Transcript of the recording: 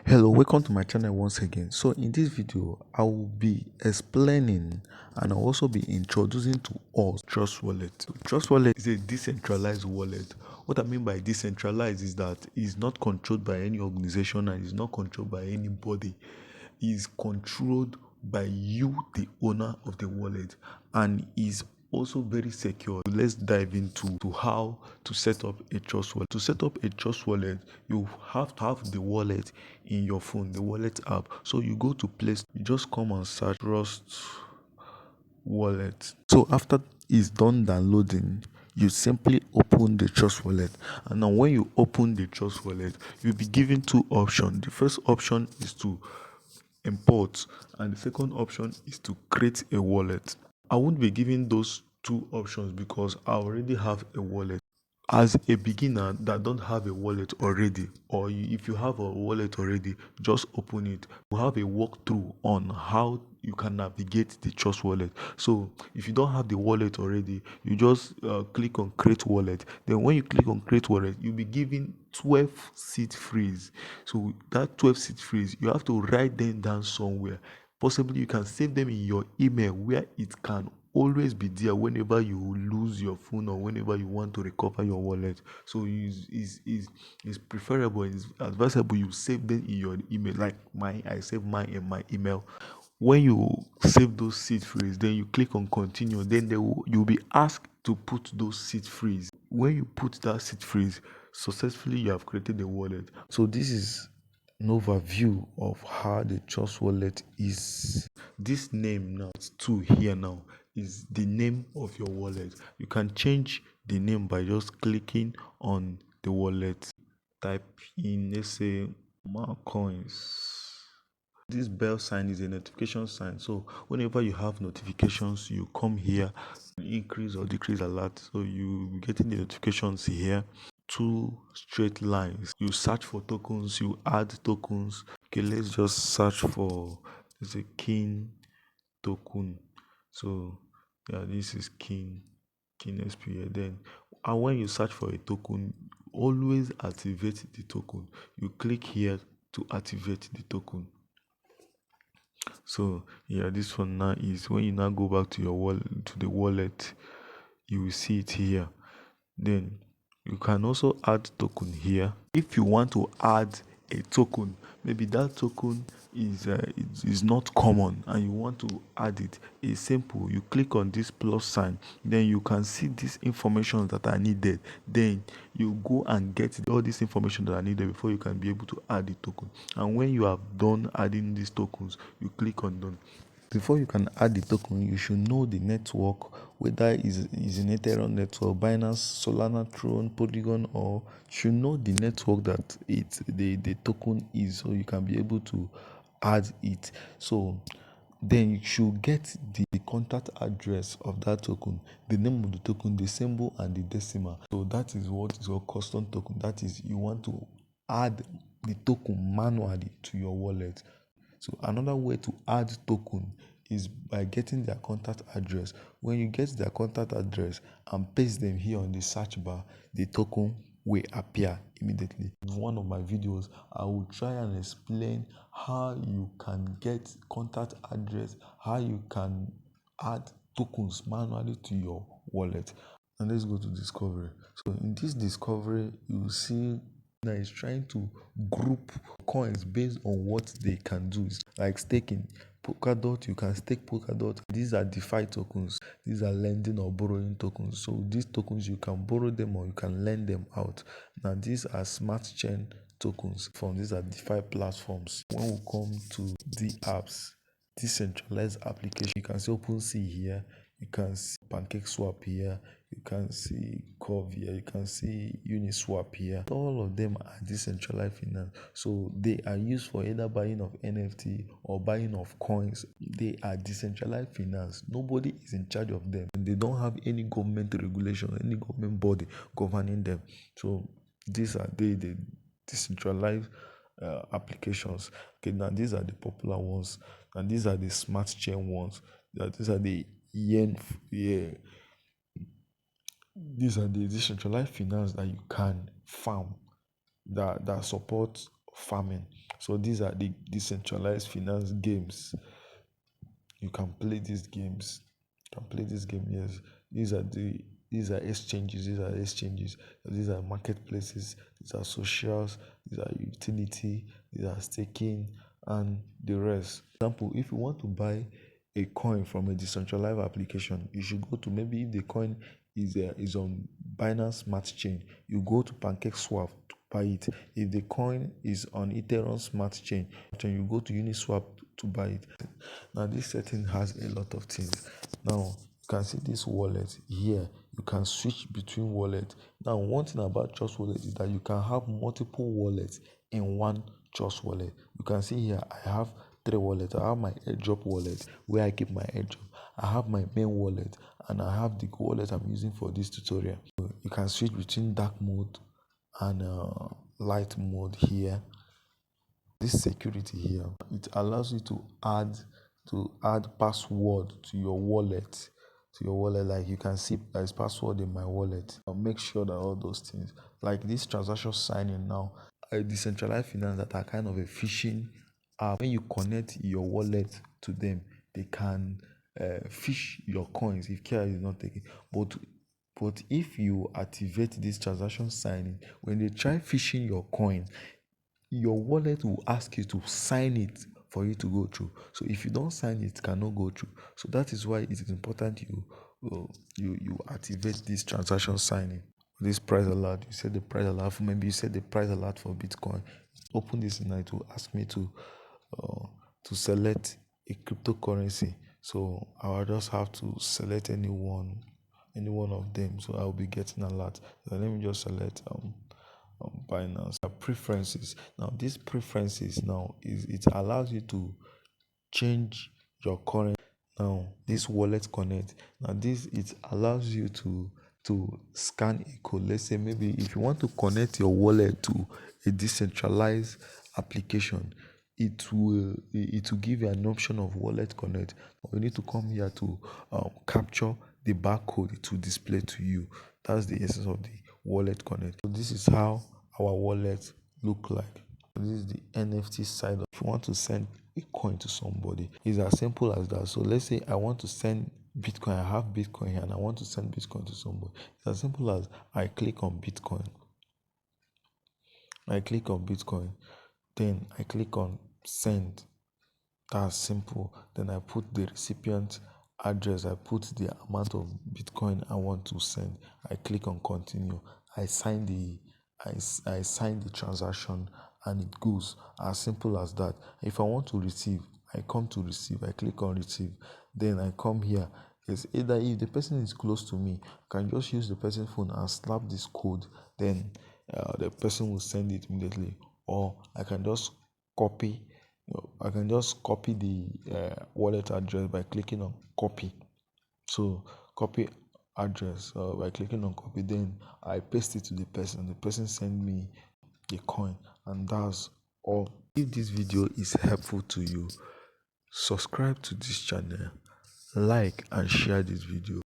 Hello, welcome to my channel once again. So in this video I will be explaining and I'll also be introducing to us Trust Wallet. Trust Wallet is a decentralized wallet. What I mean by decentralized is that it's not controlled by any organization and it's not controlled by anybody. It's controlled by you, the owner of the wallet, and is also very secure. Let's dive into how to set up a trust wallet. To set up a trust wallet, you have to have the wallet in your phone, the wallet app. So you go to Play Store, you just come and search Trust Wallet. So after it's done downloading, you simply open the Trust Wallet. And now when you open the Trust Wallet, you'll be given two options. The first option is to import, and the second option is to create a wallet. I won't be giving those two options because I already have a wallet. As a beginner that don't have a wallet already, or if you have a wallet already, just open it. We'll have a walkthrough on how you can navigate the Trust Wallet. So if you don't have the wallet already, you just click on create wallet. Then when you click on create wallet, you'll be given 12 seed freeze. So that 12 seed freeze, you have to write them down somewhere. Possibly you can save them in your email where it can always be there whenever you lose your phone or whenever you want to recover your wallet. So it's preferable, it's advisable you save them in your email. Like I save mine in my email. When you save those seed phrase, then you click on continue. Then you'll be asked to put those seed phrase. When you put that seed phrase, successfully you have created a wallet. So this is an overview of how the Trust Wallet is. This name now, two here now, is the name of your wallet. You can change the name by just clicking on the wallet. Type in, let's say, more coins. This bell sign is a notification sign. So whenever you have notifications, you come here, increase or decrease alert. So you be getting the notifications here. Two straight lines. You search for tokens, you add tokens. Okay, let's just search for, there's a king token. So yeah, this is king SPA. Then and when you search for a token, always activate the token. You click here to activate the token. So yeah, this one now is when you now go back to your wallet, to the wallet, you will see it here. Then you can also add token here. If you want to add a token, maybe that token is not common and you want to add it, it's simple. You click on this plus sign, then you can see this information that are needed. Then you go and get all this information that are needed before you can be able to add the token. And when you have done adding these tokens, you click on done. Before you can add the token, you should know the network, whether it's an Ethereum network, Binance, Solana, Tron, Polygon, or you should know the network that the token is, so you can be able to add it. So then you should get the contact address of that token, the name of the token, the symbol, and the decimal. So that is what is called custom token. That is, you want to add the token manually to your wallet. So another way to add token is by getting their contact address. When you get their contact address and paste them here on the search bar, the token will appear immediately. In one of my videos, I will try and explain how you can get contact address, how you can add tokens manually to your wallet. And let's go to discovery. So in this discovery, you will see that it's trying to group coins based on what they can do. Like staking. Polkadot, you can stake Polkadot. These are DeFi tokens. These are lending or borrowing tokens. So these tokens, you can borrow them or you can lend them out. Now these are smart chain tokens. These are DeFi platforms. When we come to the apps, decentralized application, you can see OpenSea here. You can see PancakeSwap here, you can see Curve here, you can see Uniswap here. All of them are decentralized finance. So they are used for either buying of NFT or buying of coins. They are decentralized finance. Nobody is in charge of them. And they don't have any government regulation, any government body governing them. So these are the decentralized applications. Okay, now these are the popular ones, and these are the smart chain ones. These are the these are the decentralized finance that you can farm, that support farming. So these are the decentralized finance games. You can play these games. You can play this game. Yes, these are exchanges. These are marketplaces. These are socials. These are utility. These are staking and the rest. For example, if you want to buy a coin from a decentralized application, you should go to, maybe if the coin is on Binance Smart Chain, you go to PancakeSwap to buy it. If the coin is on Ethereum Smart Chain, then you go to Uniswap to buy it. Now this setting has a lot of things. Now you can see this wallet here. You can switch between wallets. Now one thing about Trust Wallet is that you can have multiple wallets in one Trust Wallet. You can see here I have three wallets. I have my airdrop wallet where I keep my airdrop. I have my main wallet, and I have the wallet I'm using for this tutorial. So you can switch between dark mode and light mode here. This security here, it allows you to add password to your wallet. Like you can see there's password in my wallet. I'll make sure that all those things, like this transaction signing now, a decentralized finance that are kind of a phishing app. When you connect your wallet to them, they can fish your coins if care is not taken. But if you activate this transaction signing, when they try phishing your coin, your wallet will ask you to sign it for you to go through. So if you don't sign it cannot go through. So that is why it is important you activate this transaction signing. This price alert, you set the price alert. Maybe you set the price alert for Bitcoin. Open this and it will ask me to select a cryptocurrency. So I'll just have to select any one of them. So I'll be getting alert. So let me just select Binance. Preferences. Now these preferences now is it allows you to change your current. Now this wallet connect. Now this it allows you to scan a code. Let's say maybe if you want to connect your wallet to a decentralized application, it will give you an option of wallet connect. You need to come here to capture the barcode it will display to you. That's the essence of the wallet connect. So this is how our wallet look like. This is the NFT side. If you want to send a coin to somebody, it's as simple as that. So let's say I want to send Bitcoin. I have Bitcoin here and I want to send Bitcoin to somebody. It's as simple as I click on Bitcoin. Then I click on send. That's simple. Then I put the recipient address. I put the amount of Bitcoin I want to send. I click on continue. I sign the transaction and it goes. As simple as that. If I want to receive, I come to receive. I click on receive. Then I come here. It's either if the person is close to me, I can just use the person's phone and slap this code. Then the person will send it immediately. Or I can just copy the wallet address by clicking on copy. So copy address by clicking on copy, then I paste it to the person send me the coin, and that's all. If this video is helpful to you, subscribe to this channel, like and share this video.